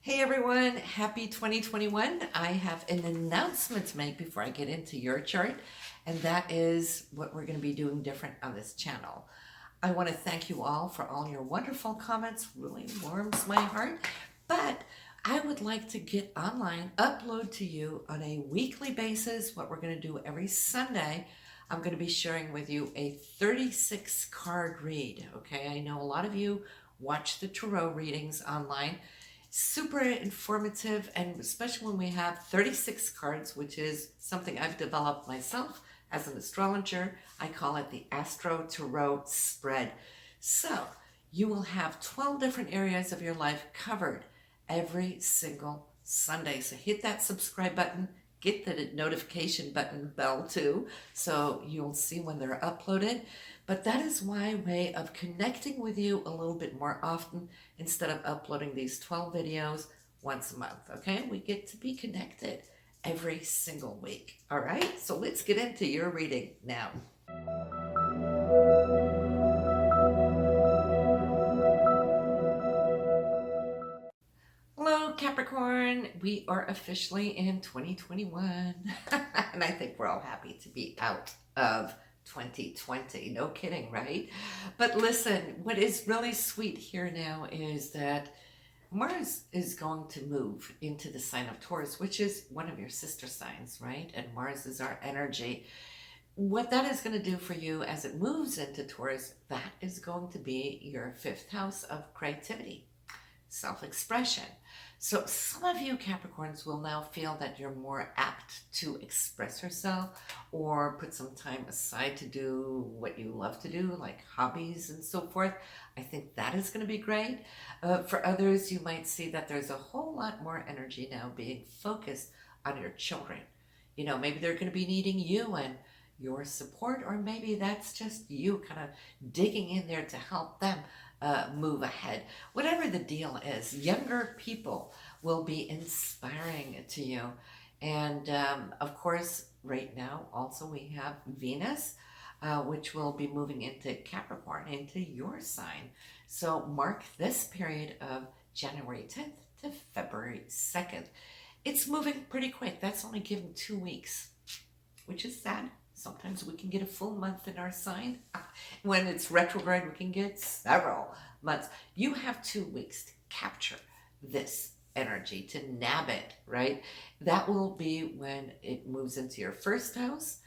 Hey everyone, happy 2021. I have an announcement to make before I get into your chart, and that is what we're going to be doing different on this channel. I want to thank you all for all your wonderful comments, really warms my heart, but I would like to get online, upload to you on a weekly basis what we're going to do every Sunday. I'm going to be sharing with you a 36 card read, okay? I know a lot of you watch the tarot readings online. Super informative, and especially when we have 36 cards, which is something I've developed myself as an astrologer. I call it the Astro-Tarot spread. So you will have 12 different areas of your life covered every single Sunday. So hit that subscribe button, get the notification button bell too, so you'll see when they're uploaded. But that is my way of connecting with you a little bit more often instead of uploading these 12 videos once a month, okay? We get to be connected every single week, all right? So let's get into your reading now. Hello, Capricorn. We are officially in 2021, and I think we're all happy to be out of 2020. No kidding, right? But listen, what is really sweet here now is that Mars is going to move into the sign of Taurus, which is one of your sister signs, right? And Mars is our energy. What that is going to do for you as it moves into Taurus, that is going to be your fifth house of creativity, self-expression. So some of you Capricorns will now feel that you're more apt to express yourself or put some time aside to do what you love to do, like hobbies and so forth. I think that is going to be great. For others, you might see that there's a whole lot more energy now being focused on your children. You know, maybe they're going to be needing you and your support, or maybe that's just you kind of digging in there to help them move ahead. Whatever the deal is, younger people will be inspiring to you. And of course, right now also we have Venus, which will be moving into Capricorn, into your sign. So mark this period of January 10th to February 2nd. It's moving pretty quick. That's only given 2 weeks, which is sad. Sometimes we can get a full month in our sign. When it's retrograde, we can get several months. You have 2 weeks to capture this energy, to nab it, right? That will be when it moves into your first house.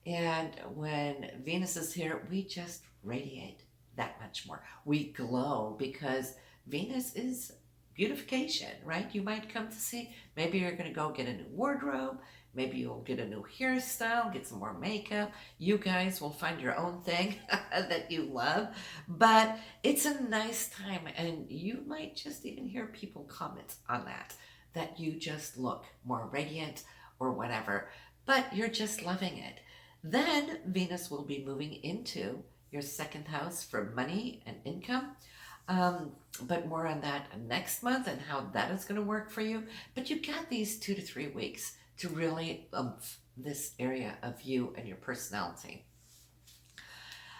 And when Venus is here, we just radiate that much more. We glow because Venus is beautification, right? You might come to see, maybe you're going to go get a new wardrobe. Maybe you'll get a new hairstyle, get some more makeup. You guys will find your own thing that you love. But it's a nice time, and you might just even hear people comment on that you just look more radiant or whatever. But you're just loving it. Then Venus will be moving into your second house for money and income. But more on that next month and how that is going to work for you. But you've got these 2 to 3 weeks to really this area of you and your personality.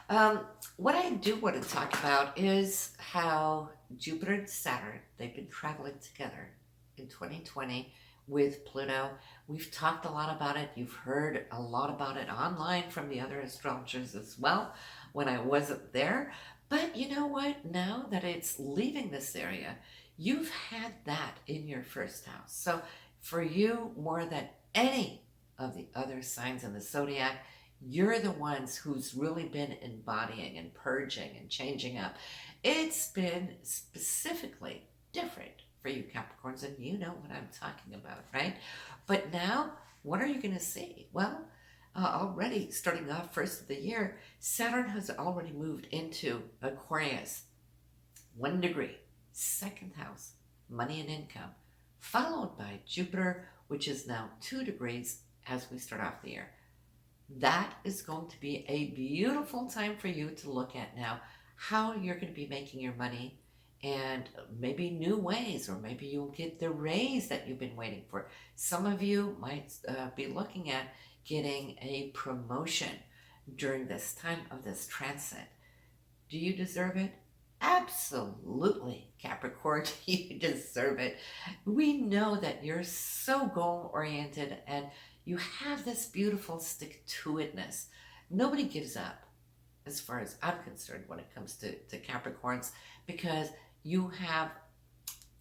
What I do want to talk about is how Jupiter and Saturn, they've been traveling together in 2020 with Pluto. We've talked a lot about it. You've heard a lot about it online from the other astrologers as well when I wasn't there. But you know what? Now that it's leaving this area, you've had that in your first house. So for you, more than any of the other signs in the zodiac, you're the ones who's really been embodying and purging and changing up. It's been specifically different for you Capricorns, and you know what I'm talking about, right? But now, what are you going to see? Well, already starting off first of the year, Saturn has already moved into Aquarius, 1 degree, second house, money and income, followed by Jupiter, which is now 2 degrees as we start off the year. That is going to be a beautiful time for you to look at now how you're going to be making your money, and maybe new ways, or maybe you'll get the raise that you've been waiting for. Some of you might be looking at getting a promotion during this time of this transit. Do you deserve it? Absolutely, Capricorn, you deserve it. We know that you're so goal oriented and you have this beautiful stick to itness. Nobody gives up, as far as I'm concerned, when it comes to Capricorns, because you have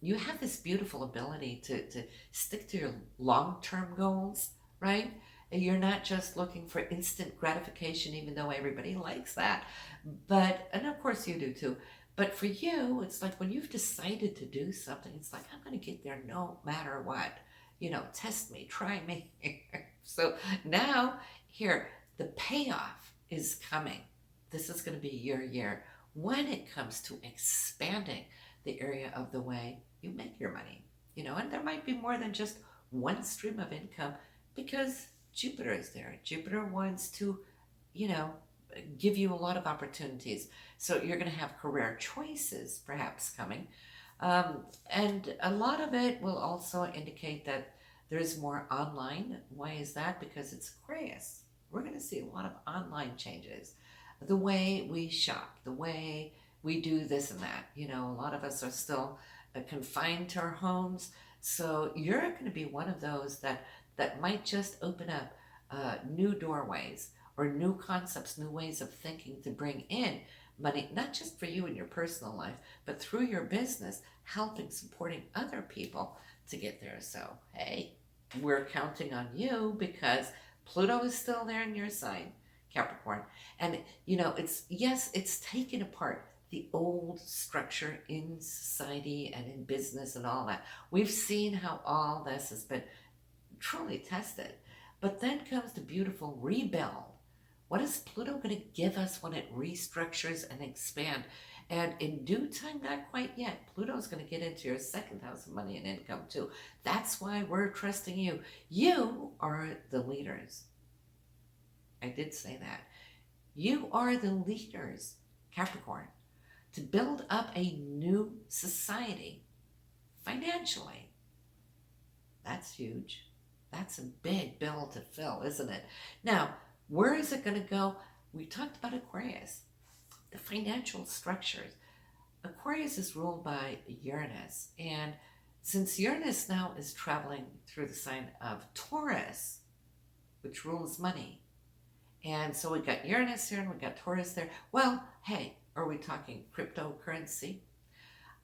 you have this beautiful ability to stick to your long-term goals, right? And you're not just looking for instant gratification, even though everybody likes that. But, and of course you do too. But for you, it's like when you've decided to do something, it's like, I'm going to get there no matter what. You know, test me, try me. So now, here, the payoff is coming. This is going to be your year when it comes to expanding the area of the way you make your money. You know, and there might be more than just one stream of income because Jupiter is there. Jupiter wants to, you know, give you a lot of opportunities. So you're going to have career choices perhaps coming. And a lot of it will also indicate that there's more online. Why is that? Because it's Aquarius. We're going to see a lot of online changes. The way we shop, the way we do this and that. You know, a lot of us are still confined to our homes. So you're going to be one of those that might just open up new doorways or new concepts, new ways of thinking to bring in money, not just for you in your personal life, but through your business, helping, supporting other people to get there. So, hey, we're counting on you because Pluto is still there in your sign, Capricorn. And, you know, it's, yes, it's taken apart the old structure in society and in business and all that. We've seen how all this has been truly tested. But then comes the beautiful rebuild. What is Pluto going to give us when it restructures and expand? And in due time, not quite yet, Pluto's going to get into your second house of money and income too. That's why we're trusting you. You are the leaders. I did say that. You are the leaders, Capricorn, to build up a new society financially. That's huge. That's a big bill to fill, isn't it? Now, where is it going to go? We talked about Aquarius, the financial structures. Aquarius is ruled by Uranus, and since Uranus now is traveling through the sign of Taurus, which rules money, and so we got Uranus here and we got Taurus there. Well, hey, are we talking cryptocurrency?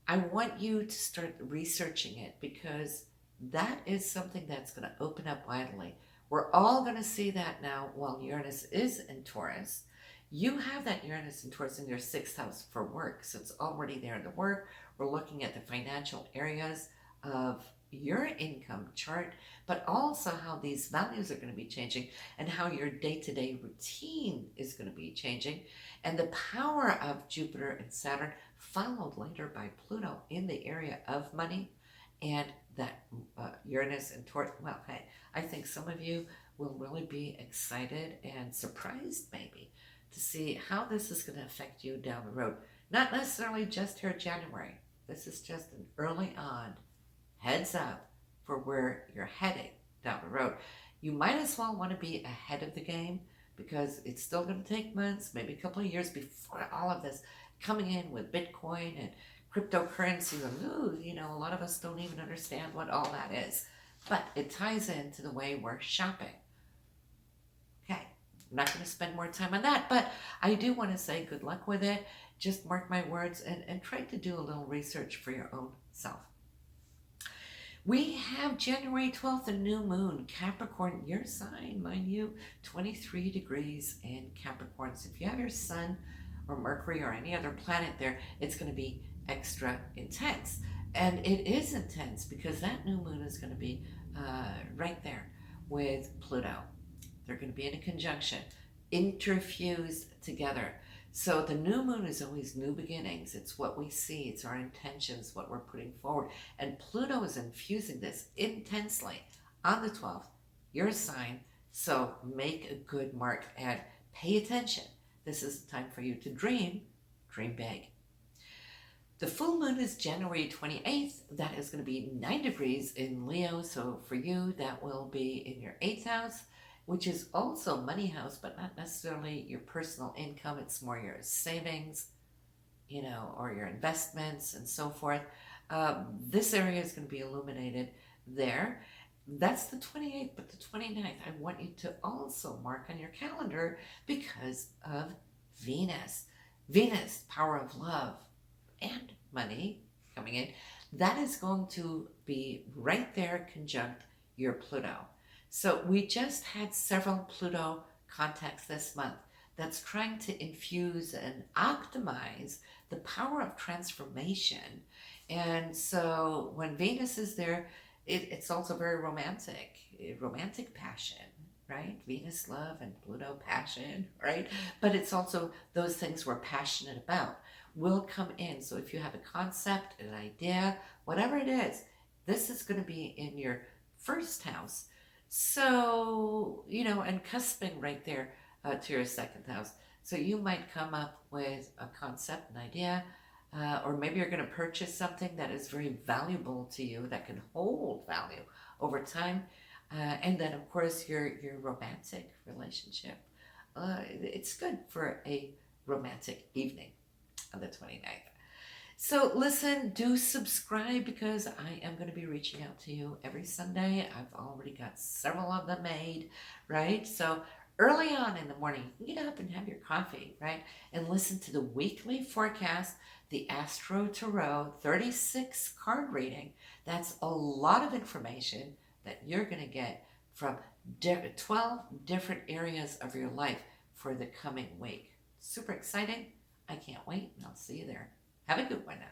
I want you to start researching it because that is something that's going to open up widely. We're all going to see that now while Uranus is in Taurus. You have that Uranus and Taurus in your sixth house for work, so it's already there in the work. We're looking at the financial areas of your income chart, but also how these values are going to be changing and how your day-to-day routine is going to be changing. And the power of Jupiter and Saturn followed later by Pluto in the area of money and that Uranus and Taurus. Well, hey, I think some of you will really be excited and surprised maybe to see how this is going to affect you down the road. Not necessarily just here January. This is just an early on heads up for where you're heading down the road. You might as well want to be ahead of the game because it's still going to take months, maybe a couple of years before all of this coming in with Bitcoin and cryptocurrency. And, ooh, you know, a lot of us don't even understand what all that is. But it ties into the way we're shopping. Okay, I'm not going to spend more time on that, but I do want to say good luck with it. Just mark my words and try to do a little research for your own self. We have January 12th, a new moon, Capricorn, your sign, mind you, 23 degrees in Capricorn. So if you have your sun or Mercury or any other planet there, it's going to be extra intense. And it is intense because that new moon is going to be right there with Pluto. They're going to be in a conjunction, interfused together. So the new moon is always new beginnings. It's what we see. It's our intentions, what we're putting forward. And Pluto is infusing this intensely on the 12th, your sign. So make a good mark and pay attention. This is the time for you to dream big. The full moon is January 28th. That is going to be 9 degrees in Leo. So for you, that will be in your 8th house, which is also money house, but not necessarily your personal income. It's more your savings, or your investments and so forth. This area is going to be illuminated there. That's the 28th, but the 29th, I want you to also mark on your calendar because of Venus. Venus, power of love and money coming in. That is going to be right there conjunct your Pluto. So we just had several Pluto contacts this month that's trying to infuse and optimize the power of transformation. And so when Venus is there, it's also very romantic passion, right? Venus, love, and Pluto, passion, right? But it's also those things we're passionate about will come in. So if you have a concept, an idea, whatever it is, this is going to be in your first house. So, and cusping right there to your second house. So you might come up with a concept, an idea, or maybe you're going to purchase something that is very valuable to you, that can hold value over time. And then, of course, your romantic relationship. It's good for a romantic evening on the 29th. So listen, do subscribe because I am going to be reaching out to you every Sunday. I've already got several of them made, right? So early on in the morning, you can get up and have your coffee, right? And listen to the weekly forecast, the Astro Tarot 36 card reading. That's a lot of information that you're going to get from 12 different areas of your life for the coming week. Super exciting. I can't wait, and I'll see you there. Have a good one now.